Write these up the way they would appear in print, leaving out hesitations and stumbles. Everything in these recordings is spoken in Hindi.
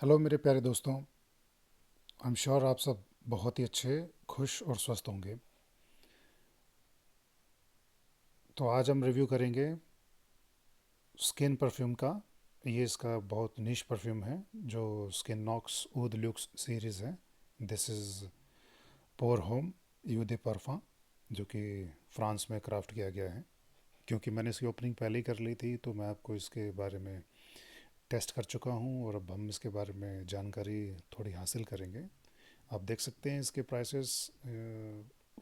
हेलो मेरे प्यारे दोस्तों। आई एम श्योर आप सब बहुत ही अच्छे, खुश और स्वस्थ होंगे। तो आज हम रिव्यू करेंगे स्किन परफ्यूम का। ये इसका बहुत निश परफ्यूम है जो skin nox oud luxe series है। This is pour homme eau de parfum, जो कि फ्रांस में क्राफ्ट किया गया है। क्योंकि मैंने इसकी ओपनिंग पहले ही कर ली थी तो मैं आपको इसके बारे में टेस्ट कर चुका हूँ और अब हम इसके बारे में जानकारी थोड़ी हासिल करेंगे। आप देख सकते हैं इसके प्राइसेस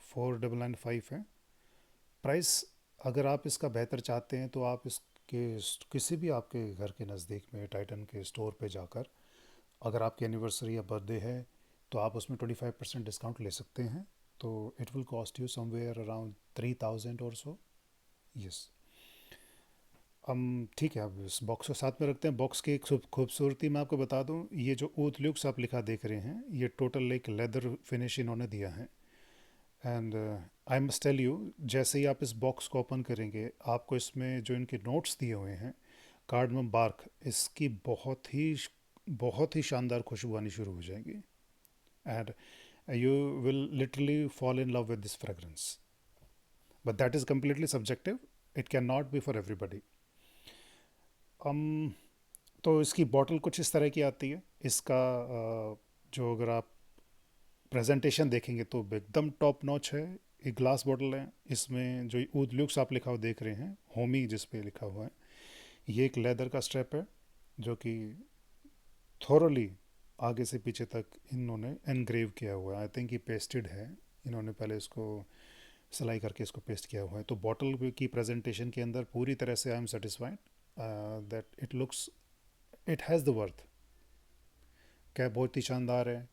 4995 है प्राइस। अगर आप इसका बेहतर चाहते हैं तो आप इसके किसी भी आपके घर के नज़दीक में टाइटन के स्टोर पे जाकर, अगर आपकी एनिवर्सरी या बर्थडे है तो आप उसमें 25% डिस्काउंट ले सकते हैं। तो it will cost you somewhere around 3000 और सो। यस। हम ठीक है, अब इस बॉक्स को साथ में रखते हैं। बॉक्स की एक खूबसूरती मैं आपको बता दूं, ये जो ऊद ल्यूक्स आप लिखा देख रहे हैं ये टोटल एक लेदर फिनिश इन्होंने दिया है। And I must tell you, जैसे ही आप इस बॉक्स को ओपन करेंगे आपको इसमें जो इनके नोट्स दिए हुए हैं, कार्डमम बार्क, इसकी बहुत ही शानदार खुशबू आनी शुरू हो जाएगी। And you will literally fall in love with this fragrance, but that is completely subjective. It can not be for everybody. um, तो इसकी बॉटल कुछ इस तरह की आती है। इसका जो अगर आप प्रेजेंटेशन देखेंगे तो एकदम टॉप नॉच है। एक ग्लास बॉटल है, इसमें जो ऊद ल्यूक्स आप लिखा हुआ देख रहे हैं, होमी जिस पे लिखा हुआ है, ये एक लेदर का स्ट्रैप है जो कि थोरली आगे से पीछे तक इन्होंने एनग्रेव किया हुआ है। आई थिंक ये पेस्टेड है, इन्होंने पहले इसको सिलाई करके इसको पेस्ट किया हुआ है। तो बॉटल की प्रेजेंटेशन के अंदर पूरी तरह से I am satisfied that it looks, it has the worth. Cap बहुत ही शानदार है,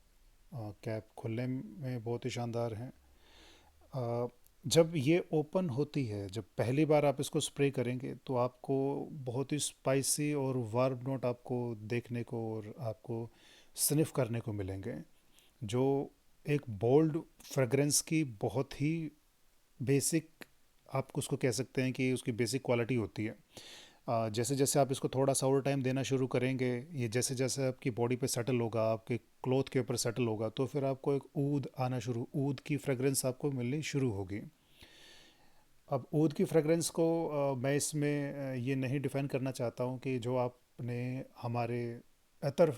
कैप खुलने में बहुत ही शानदार है। जब ये ओपन होती है, जब पहली बार आप इसको स्प्रे करेंगे तो आपको बहुत ही स्पाइसी और वार्म नोट आपको देखने को और आपको स्निफ करने को मिलेंगे, जो एक बोल्ड फ्रेगरेंस की बहुत ही बेसिक, आप उसको कह सकते हैं कि उसकी बेसिक क्वालिटी होती है। जैसे जैसे आप इसको थोड़ा सा और टाइम देना शुरू करेंगे, ये जैसे जैसे आपकी बॉडी पे सेटल होगा, आपके क्लोथ के ऊपर सेटल होगा, तो फिर आपको एक ऊद आना शुरू, ऊद की फ्रेगरेंस आपको मिलनी शुरू होगी। अब ऊद की फ्रेगरेंस को मैं इसमें ये नहीं डिफाइन करना चाहता हूँ कि जो आपने हमारे अतर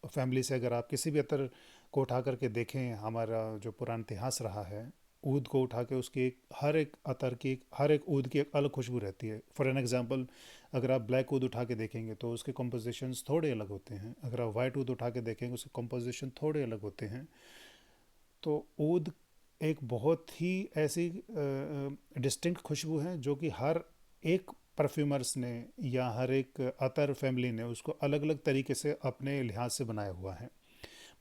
फैमिली से, अगर आप किसी भी अतर को उठा करके देखें, हमारा जो पुराना इतिहास रहा है, ऊद को उठा के उसकी एक, हर एक अतर की, हर एक ऊद की एक अलग खुशबू रहती है। फॉर एन एग्जांपल, अगर आप ब्लैक ऊद उठा के देखेंगे तो उसके कॉम्पोजिशंस थोड़े अलग होते हैं। अगर आप वाइट ऊद उठा के देखेंगे उसके कॉम्पोजिशन थोड़े अलग होते हैं। तो ऊद एक बहुत ही ऐसी डिस्टिंक्ट खुशबू है जो कि हर एक परफ्यूमर्स ने या हर एक अतर फैमिली ने उसको अलग अलग तरीके से अपने लिहाज से बनाया हुआ है।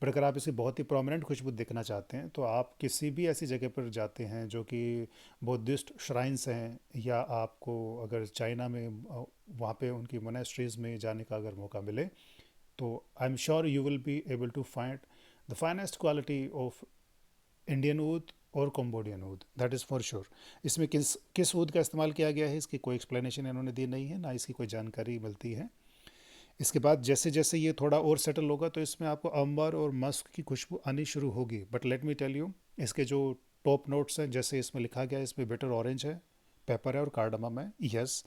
बट अगर आप इसे बहुत ही प्रोमिनेंट खुशबू देखना चाहते हैं तो आप किसी भी ऐसी जगह पर जाते हैं जो कि बुद्धिस्ट श्राइन्स हैं, या आपको अगर चाइना में वहाँ पे उनकी मोनेस्ट्रीज में जाने का अगर मौका मिले, तो I am sure you will be able to find the finest quality of Indian oud और Cambodian oud, that is for sure. इसमें किस किस ऊद का इस्तेमाल किया गया है इसकी कोई एक्सप्लेनेशन इन्होंने दी नहीं है, ना इसकी कोई जानकारी मिलती है। इसके बाद जैसे जैसे ये थोड़ा और सेटल होगा तो इसमें आपको अंबर और मस्क की खुशबू आनी शुरू होगी। But let me tell you, इसके जो टॉप नोट्स हैं, जैसे इसमें लिखा गया है, इसमें बिटर ऑरेंज है, पेपर है और कार्डमम है। Yes,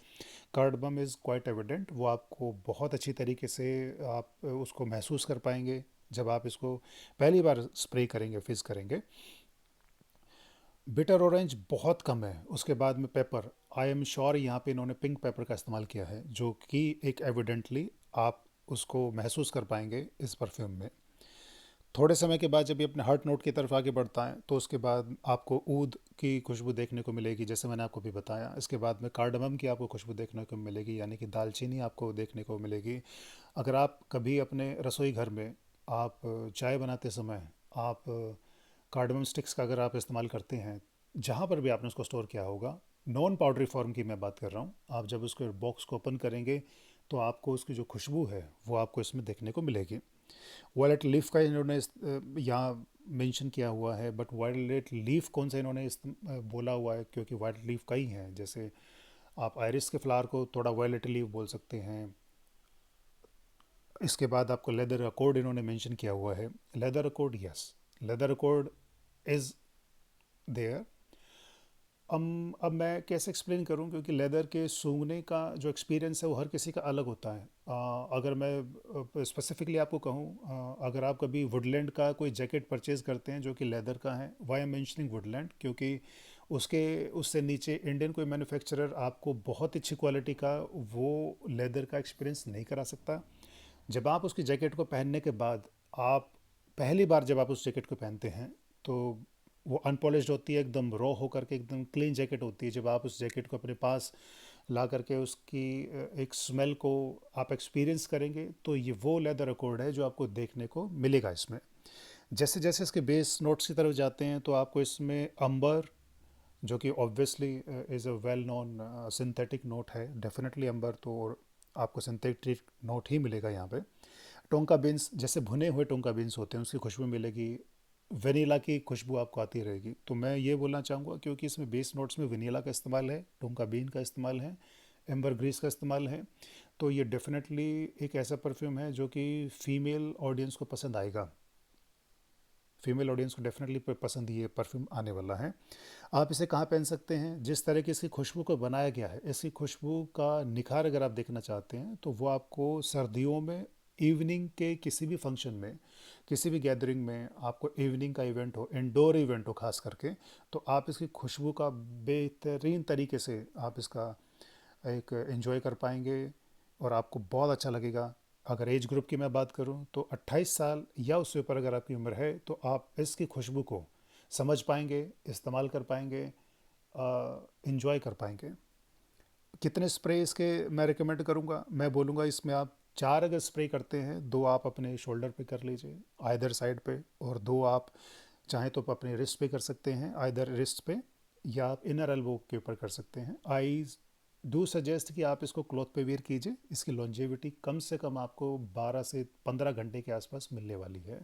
cardamom is quite evident, वो आपको बहुत अच्छी तरीके से आप उसको महसूस कर पाएंगे जब आप इसको पहली बार स्प्रे करेंगे, फिज करेंगे। बिटर ऑरेंज बहुत कम है। उसके बाद में पेपर, आई एम श्योर यहाँ पे इन्होंने पिंक पेपर का इस्तेमाल किया है, जो कि एक एविडेंटली आप उसको महसूस कर पाएंगे इस परफ्यूम में। थोड़े समय के बाद जब ये अपने हार्ट नोट की तरफ आगे बढ़ता है तो उसके बाद आपको ऊद की खुशबू देखने को मिलेगी, जैसे मैंने आपको भी बताया। इसके बाद में कार्डमम की आपको खुशबू देखने को मिलेगी, यानी कि दालचीनी आपको देखने को मिलेगी। अगर आप कभी अपने रसोई घर में आप चाय बनाते समय आप कार्डमम स्टिक्स का अगर आप इस्तेमाल करते हैं, जहाँ पर भी आपने उसको स्टोर किया होगा, नॉन पाउडरी फॉर्म की मैं बात कर रहा हूँ, आप जब उसके बॉक्स को ओपन करेंगे तो आपको उसकी जो खुशबू है वो आपको इसमें देखने को मिलेगी। वायलेट लीफ का इन्होंने यहाँ मेंशन किया हुआ है, बट वायलेट लीफ कौन सा इन्होंने बोला हुआ है, क्योंकि वायलेट लीफ कई हैं। जैसे आप आयरिस के फ्लावर को थोड़ा वायलेट लीफ बोल सकते हैं, इसके बाद आपको लेदर अकॉर्ड इन्होंने मेंशन किया हुआ है। Leather accord, yes, leather accord is there. अब मैं कैसे एक्सप्लेन करूं, क्योंकि लेदर के सूंघने का जो एक्सपीरियंस है वो हर किसी का अलग होता है। अगर मैं स्पेसिफिकली आपको कहूं, अगर आप कभी वुडलैंड का कोई जैकेट परचेज़ करते हैं जो कि लेदर का है, वाई एम मेंशनिंग वुडलैंड, क्योंकि उसके उससे नीचे इंडियन कोई मैन्युफैक्चरर आपको बहुत अच्छी क्वालिटी का वो लेदर का एक्सपीरियंस नहीं करा सकता। जब आप उसकी जैकेट को पहनने के बाद, आप पहली बार जब आप उस जैकेट को पहनते हैं तो वो अनपॉलिश्ड होती है, एकदम रॉ होकर के एकदम क्लीन जैकेट होती है। जब आप उस जैकेट को अपने पास ला करके उसकी एक स्मेल को आप एक्सपीरियंस करेंगे, तो ये वो लेदर अकॉर्ड है जो आपको देखने को मिलेगा इसमें। जैसे जैसे इसके बेस नोट्स की तरफ जाते हैं तो आपको इसमें अंबर, जो कि obviously is a well known synthetic note है, डेफिनेटली अंबर तो आपको सिंथेटिक नोट ही मिलेगा यहाँ पे। टोंका बीन्स, जैसे भुने हुए टोंका बीन्स होते हैं उसकी खुशबू मिलेगी, वनीला की खुशबू आपको आती रहेगी। तो मैं ये बोलना चाहूँगा, क्योंकि इसमें बेस नोट्स में वनीला का इस्तेमाल है, टोंका बीन का इस्तेमाल है, एम्बर ग्रीस का इस्तेमाल है, तो ये डेफिनेटली एक ऐसा परफ्यूम है जो कि फ़ीमेल ऑडियंस को पसंद आएगा। फीमेल ऑडियंस को डेफिनेटली पसंद ये परफ्यूम आने वाला है। आप इसे कहाँ पहन सकते हैं, जिस तरह की इसकी खुशबू को बनाया गया है, इसकी खुशबू का निखार अगर आप देखना चाहते हैं तो वो आपको सर्दियों में इवनिंग के किसी भी फंक्शन में, किसी भी गैदरिंग में, आपको इवनिंग का इवेंट हो, इंडोर इवेंट हो खास करके, तो आप इसकी खुशबू का बेहतरीन तरीके से आप इसका एक एंजॉय कर पाएंगे और आपको बहुत अच्छा लगेगा। अगर एज ग्रुप की मैं बात करूं तो 28 साल या उससे ऊपर अगर आपकी उम्र है तो आप इसकी खुशबू को समझ पाएंगे, इस्तेमाल कर पाएंगे, इंजॉय कर पाएंगे। कितने स्प्रे इसके मैं रिकमेंड करूंगा, मैं बोलूँगा इसमें आप 4 अगर स्प्रे करते हैं, 2 आप अपने शोल्डर पे कर लीजिए आइदर साइड पे, और 2 आप चाहें तो अपने रिस्ट पे कर सकते हैं आइदर रिस्ट पे, या आप इनर एल्बो के ऊपर कर सकते हैं। आई डू सजेस्ट कि आप इसको क्लॉथ पे वेयर कीजिए, इसकी लॉन्जेविटी कम से कम आपको 12 से 15 घंटे के आसपास मिलने वाली है।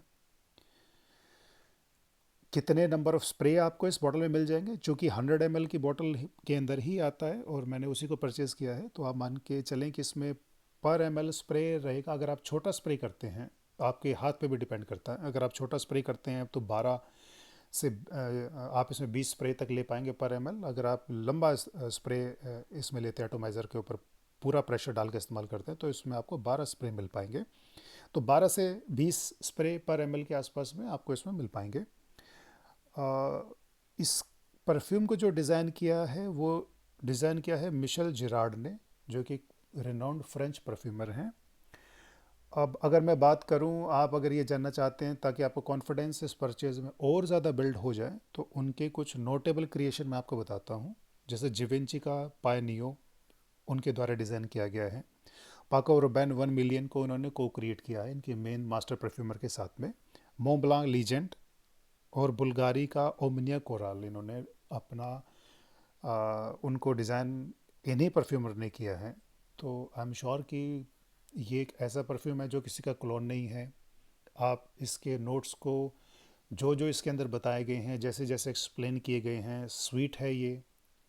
कितने नंबर ऑफ़ स्प्रे आपको इस बॉटल में मिल जाएंगे, चूँकि 100 ml की बॉटल के अंदर ही आता है और मैंने उसी को परचेज़ किया है, तो आप मान के चलें कि इसमें पर ml स्प्रे रहेगा। अगर आप छोटा स्प्रे करते हैं, आपके हाथ पे भी डिपेंड करता है, अगर आप छोटा स्प्रे करते हैं तो 12 से आप इसमें 20 स्प्रे तक ले पाएंगे पर ml। अगर आप लंबा स्प्रे इसमें लेते हैं एटोमाइज़र के ऊपर, पूरा प्रेशर डाल के इस्तेमाल करते हैं, तो इसमें आपको 12 स्प्रे मिल पाएंगे। तो 12 से 20 स्प्रे पर ml के आसपास में आपको इसमें मिल पाएंगे। इस परफ्यूम को जो डिज़ाइन किया है वो डिज़ाइन किया है मिशेल जिरार्ड ने, जो कि रेनाउंड फ्रेंच परफ्यूमर हैं। अब अगर मैं बात करूं, आप अगर ये जानना चाहते हैं ताकि आपको कॉन्फिडेंस इस परचेज़ में और ज़्यादा बिल्ड हो जाए, तो उनके कुछ नोटेबल क्रिएशन मैं आपको बताता हूं। जैसे जिवेंची का पायनियो उनके द्वारा डिज़ाइन किया गया है। पाको रबैन 1 मिलियन को उन्होंने को क्रिएट किया है इनके मेन मास्टर परफ्यूमर के साथ में। मोंब्लांc लीजेंड और बुल्गारी का ओमिनिया कोराल इन्होंने अपना उनको डिज़ाइन इन्हीं परफ्यूमर ने किया है। तो आई एम श्योर कि ये एक ऐसा परफ्यूम है जो किसी का क्लोन नहीं है। आप इसके नोट्स को, जो जो इसके अंदर बताए गए हैं, जैसे जैसे एक्सप्लेन किए गए हैं, स्वीट है ये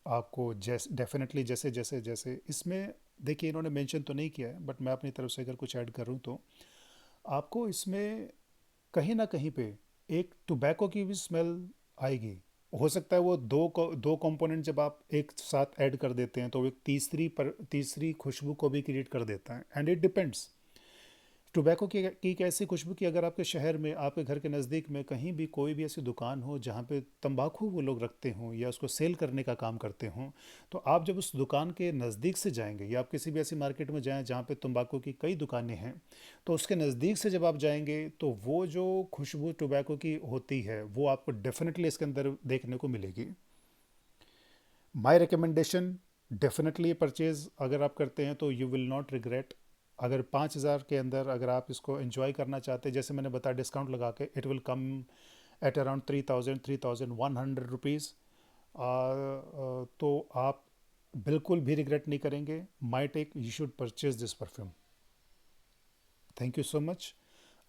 आपको, जैसे डेफिनेटली जैसे जैसे जैसे इसमें देखिए इन्होंने मेंशन तो नहीं किया है, बट मैं अपनी तरफ से अगर कुछ ऐड करूँ तो आपको इसमें कहीं ना कहीं पे एक टोबैको की भी स्मेल आएगी। हो सकता है वो दो कंपोनेंट जब आप एक साथ ऐड कर देते हैं तो वो एक तीसरी खुशबू को भी क्रिएट कर देता है, एंड इट डिपेंड्स। टोबैको की एक ऐसी खुशबू की अगर आपके शहर में, आपके घर के नज़दीक में कहीं भी कोई भी ऐसी दुकान हो जहाँ पे तंबाकू वो लोग रखते हों या उसको सेल करने का काम करते हों, तो आप जब उस दुकान के नज़दीक से जाएंगे या आप किसी भी ऐसी मार्केट में जाएं जहाँ पे तंबाकू की कई दुकानें हैं, तो उसके नज़दीक से जब आप जाएंगे तो वो जो खुशबू टोबैको की होती है वो आपको डेफिनेटली इसके अंदर देखने को मिलेगी। माई रिकमेंडेशन, डेफिनेटली परचेज़ अगर आप करते हैं तो यू विल नॉट रिग्रेट। अगर 5,000 के अंदर अगर आप इसको एंजॉय करना चाहते हैं, जैसे मैंने बताया डिस्काउंट लगा के, it will come at around 3,100 rupees. तो आप बिल्कुल भी रिग्रेट नहीं करेंगे। My take, you should purchase this perfume. Thank you so much.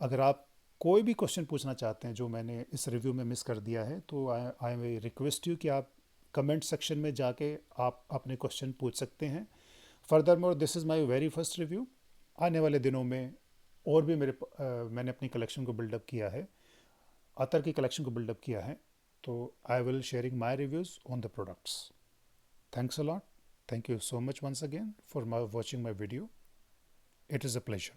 अगर आप कोई भी क्वेश्चन पूछना चाहते हैं जो मैंने इस रिव्यू में मिस कर दिया है, तो आई वे रिक्वेस्ट यू कि आप कमेंट सेक्शन में जाके आप अपने क्वेश्चन पूछ सकते हैं। Further more, this is my very first review. आने वाले दिनों में और भी मैंने अपनी कलेक्शन को बिल्डअप किया है, अतर की कलेक्शन को बिल्डअप किया है, तो I will sharing my reviews on the products. Thanks a lot. Thank you so much once again for watching my video. It is a pleasure.